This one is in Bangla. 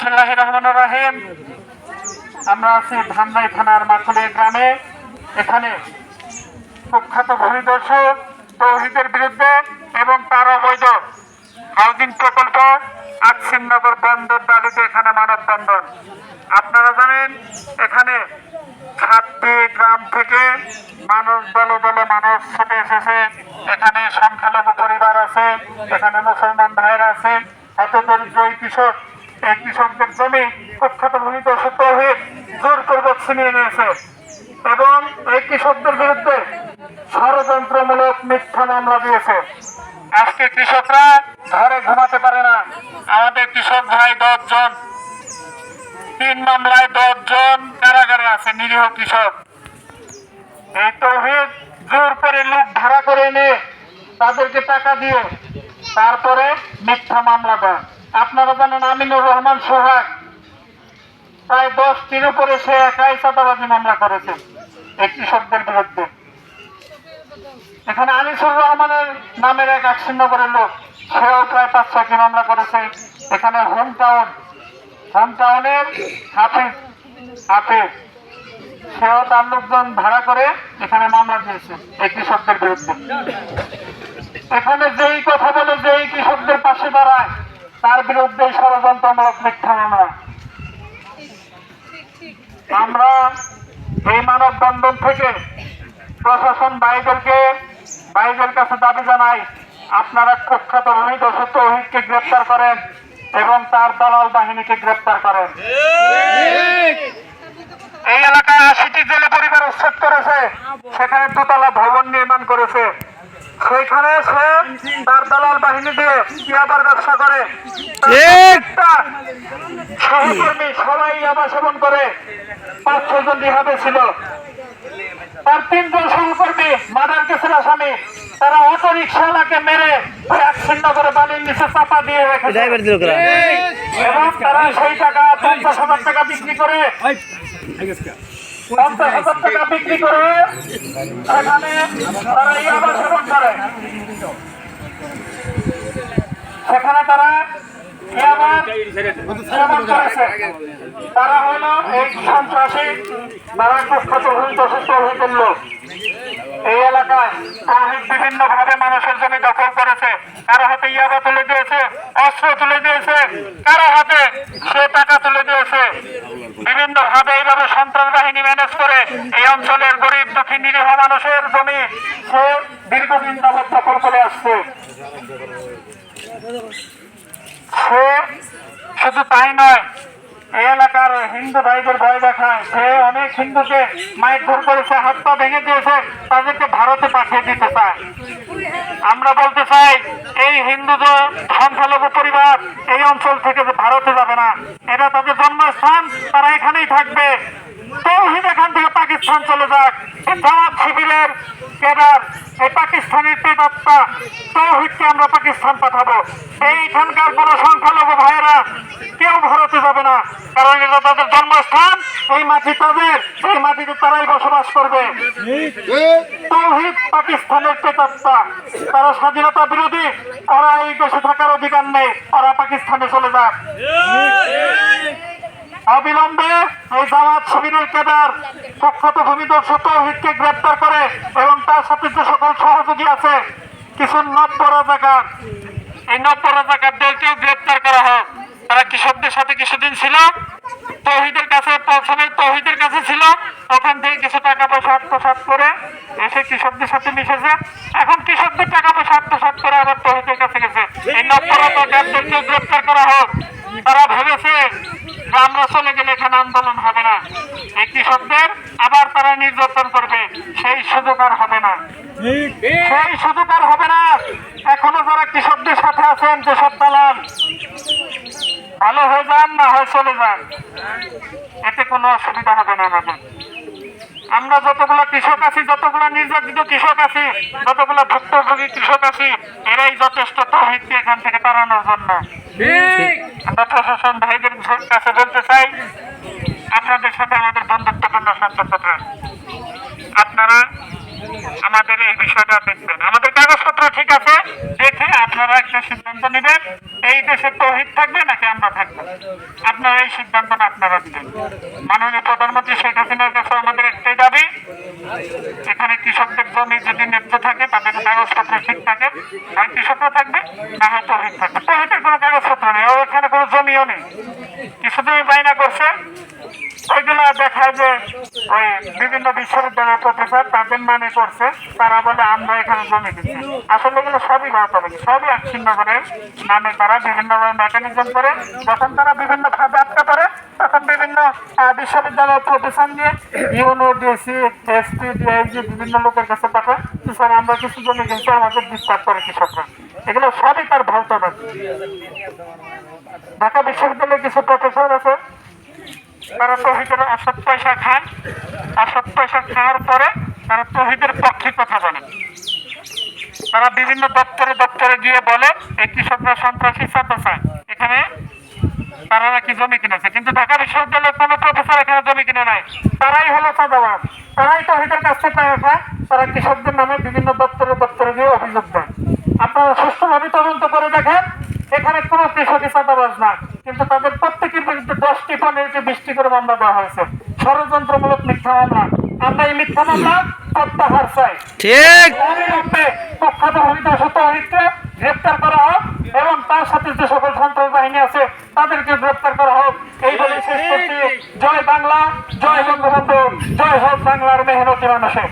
বিসমিল্লাহির রহমানির রহিম। আমরা আছি ধামরাই থানার মাকুলিয়া গ্রামে। এখানে কুখ্যাত ভূমিদস্যু তৌহিদের বিরুদ্ধে এবং তার অবৈধ হাউজিং প্রকল্প আকসিমনগর বন্দর দাবিতে এখানে মানববন্ধন। আপনারা জানেন এখানে 7টি গ্রাম থেকে মানুষ দলে দলে মানুষ ছুটে এসেছে। এখানে সংখ্যালঘু পরিবার আছে, এখানে মুসলমান ভাইয়েরা আছে, হতদরিদ্র এই কৃষকদের জমি কুখ্যাত ভূমিদস্যু তৌহিদ জোরপূর্বক ছিনিয়ে নিয়েছে এবং এই কৃষকদের বিরুদ্ধে ষড়যন্ত্রমূলক মিথ্যা মামলা দিয়েছে। আজকে কৃষকরা ঘরে ঘুমাতে পারে না। আমাদের কৃষক ভাই 10 জন, 3 মামলায় 10 জন কারাগারে আছে, নিরীহ কৃষক। এই তৌহিদ জোর করে লোক ভাড়া করে এনে তাদেরকে টাকা দিয়ে তারপরে মিথ্যা মামলা দেয়। আপনারা জানেন আমিনুর রহমান সোহাগ প্রায় 10টির উপরে সে একাই চাঁদাবাজি মামলা করেছে এই কৃষকদের বিরুদ্ধে। এখানে আনিসুর রহমানের নামের এক আকসিমনগরের লোক, সেও প্রায় 5-6টি মামলা করেছে। এখানে হোমটাউনের হাফিজ সেও তার লোকজন ভাড়া করে এখানে মামলা দিয়েছে এই কৃষকদের বিরুদ্ধে। এখানে যেই কথা বলে, যেই কৃষকদের পাশে দাঁড়ায়, তার বিরুদ্ধে ষড়যন্ত্রমূলক মিথ্যা মামলা। আমরা এই মানববন্ধন থেকে প্রশাসন ভাইদের কাছে দাবি জানাই, আপনারা কুখ্যাত ভূমিদস্যু তৌহিদকে গ্রেপ্তার করেন এবং তার দালাল বাহিনীকে গ্রেপ্তার করেন। এই এলাকায় 80টি জেলে পরিবার উচ্ছেদ করেছে, সেখানে 2তলা ভবন নির্মাণ করেছে। সেইখানে সে তার দালাল বাহিনী দিয়ে ইয়াবার ব্যবসা করে। সহকর্মী সবাই ইয়াবা সেবন করে, 5-6 জন রিহাবে ছিল। তার 3 জন সহকর্মী মার্ডার কেসের আসামি, তারা অটো রিক্সাওয়ালাকে মেরে আকসিমনগরে বালির নিচে চাপা দিয়ে রেখেছে এবং তারা সেই টাকা 50,000 টাকা বিক্রি করে সেখানে তারা ইয়াবা সেবন করে। সেখানে তারা ইয়াবা সেবন করেছে। তারা হলো এই সন্ত্রাসী, তারা কুখ্যাত ভূমিদস্যু তৌহিদের লোক। এই এলাকায় তৌহিদ বিভিন্ন ভাবে মানুষের জমি দখল করেছে। কারো হাতে ইয়াবা তুলে দিয়েছে, অস্ত্র তুলে দিয়েছে, কারো হাতে সে টাকা তুলে দিয়েছে। বিভিন্ন ভাবে এইভাবে সন্ত্রাস বাহিনী ম্যানেজ করে এই অঞ্চলের গরিব দুঃখী নিরীহ মানুষের জমি সে দীর্ঘদিন যাবৎ দখল করে আসছে। সে শুধু তাই নয়, এই এলাকার হিন্দু ভাইদের ভয় দেখায়। সে অনেক হিন্দুকে মারধর করেছে, হাত পা ভেঙে দিয়েছে, তাদেরকে ভারতে পাঠিয়ে দিতে চায়। আমরা বলতে চাই, এই হিন্দু যে সংখ্যালঘু পরিবার এই অঞ্চল থেকে যে ভারতে যাবে না, এটা তাদের জন্মস্থান, তারা এখানেই থাকবে। তৌহিদ এখান থেকে পাকিস্তান চলে যাক। জামাত শিবিরের কেদার এই পাকিস্তানের প্রেতাত্মা তৌহিদকে আমরা পাকিস্তান পাঠাবো। এইখানকার কোন সংখ্যালঘু ভাইয়েরা কেউ ভারতে যাবে না, কারণ এটা তাদের জন্মস্থান, এই মাটি তাদের, এই মাটিতে তারাই বসবাস করবে। তৌহিদ পাকিস্তানের প্রেতাত্মা, তারা স্বাধীনতা বিরোধী, ওরা এই দেশে থাকার অধিকার নেই, ওরা পাকিস্তানে চলে যাক। অবিলম্বে এই জামাত শিবিরের কেদার কুখ্যাত ভূমিদস্যু তৌহিদকে গ্রেপ্তার করে এবং তার সাথে যে সকল সহযোগী আছে, কিছু নব্য রাজাকার, এই নব্য রাজাকারদেরকেও গ্রেপ্তার করা হোক। তারা কৃষকদের সাথে কিছুদিন ছিল, তৌহিদের কাছে প্রথমে তৌহিদের কাছে ছিল, ওখান থেকে কিছু টাকা পয়সা আত্মসাৎ করে এসে কৃষকদের সাথে মিশেছে। এখন কৃষকদের টাকা পয়সা আত্মসাৎ করে আবার তৌহিদের কাছে গেছে। এই নব্য রাজাকারদেরকেও গ্রেপ্তার করা হোক। তারা ভেবেছে আমরা চলে গেলে এখানে আন্দোলন হবে না, এই কৃষকদের আবার তারা নির্যাতন করবে, সেই সুযোগ আর হবে না, সেই সুযোগ আর হবে না। এখনো যারা কৃষকদের সাথে আছেন, যেসব দালাল, ভালো হয়ে যান না হয় চলে যান, এতে কোনো অসুবিধা হবে না আমাদের। আমরা যতগুলো কৃষক আছি, যতগুলো নির্যাতিত কৃষক আছি, যতগুলো ভুক্তভোগী কৃষক আছি, এরাই যথেষ্ট তৌহিদকে এখান থেকে তাড়ানোর জন্য। আমরা প্রশাসন ভাইদের কাছে বলতে চাই, আপনাদের সাথে আমাদের বন্ধুত্বপূর্ণ সম্পর্ক, আপনারা আমাদের এই বিষয়টা দেখবেন। আমাদের কাগজপত্র ঠিক আছে, দেখে আপনারা একটা সিদ্ধান্ত নেবেন। এই দেশে তৌহিদ থাকবে নাকি আমরা থাকবো? আপনারা এই সিদ্ধান্তটা আপনারা দিলেন। মাননীয় প্রধানমন্ত্রী শেখ হাসিনার কাছে আমাদের একটাই দাবি, এখানে কৃষকদের জমি যদি ন্যায্য থাকে, তাদের কাগজপত্র ঠিক থাকে, হয় কৃষকরা থাকবে, না হয় তৌহিদ থাকবে। তৌহিদের কোনো কাগজপত্র নেই, ও এখানে কোনো জমিও নেই। কিছু জমি বাইনা করছে, ওইগুলো দেখায় যে ওই বিভিন্ন বিশ্ববিদ্যালয়ের প্রফেসর তাদের নামে করছে, তারা বলে আমরা এখানে জমি দিচ্ছি। আসলে এগুলো সবই বাস্তবিক, সবই আচ্ছিন্নগরের নামে তারা বিভিন্নভাবে মেকানিজম করে, যখন তারা বিভিন্ন ব্যবসা করে তখন বিভিন্ন বিশ্ববিদ্যালয়ের প্রফেসর নিয়ে ইউনো, ডিসি, এসপি, ডিআইজি বিভিন্ন লোকের কাছে পাঠায়, স্যার আমরা কিছু জমি কিনছি, আমাদের ডিসকাস করে কৃষকরা। এগুলো সবই তার ভৌতবাদ। ঢাকা বিশ্ববিদ্যালয়ের কিছু প্রফেসর আছে, তারা তৌহিদের অসৎ পয়সা খান, অসৎ পয়সা খাওয়ার পরে তারা তৌহিদের পক্ষে কথা বলেন। তারা বিভিন্ন দপ্তরে গিয়ে বলে এই কৃষকরা সন্ত্রাসী চায়, এখানে তারা নাকি জমি কিনেছে, কিন্তু ঢাকা বিশ্ববিদ্যালয়ের কোনো প্রফেসর এখানে জমি কিনে নাই। তারাই হলো চাঁদাবাজ, তারাই তৌহিদের কাছ থেকে টাকা খায়, তারা কৃষকদের নামে বিভিন্ন দপ্তরে গিয়ে অভিযোগ দেয়। আপনারা সুষ্ঠুভাবে তদন্ত করে দেখেন, এখানে কোনো কৃষকই চাঁদাবাজ না, কিন্তু তাদের প্রত্যেকের বিরুদ্ধে 10টি 15টি 20টি করে মামলা দেওয়া হয়েছে, ষড়যন্ত্রমূলক মিথ্যা মামলা। আমরা এই মিথ্যা মামলা প্রত্যাহার চাই। ঠিক প্রখ্যাত তৌহিদকে গ্রেপ্তার করা হোক এবং তার সাথে যে সকল সন্ত্রাস বাহিনী আছে তাদেরকে গ্রেপ্তার করা হোক। এই বলে শেষ করছি। জয় বাংলা, জয় বঙ্গবন্ধু, জয় হোক বাংলার মেহনতি মানুষের।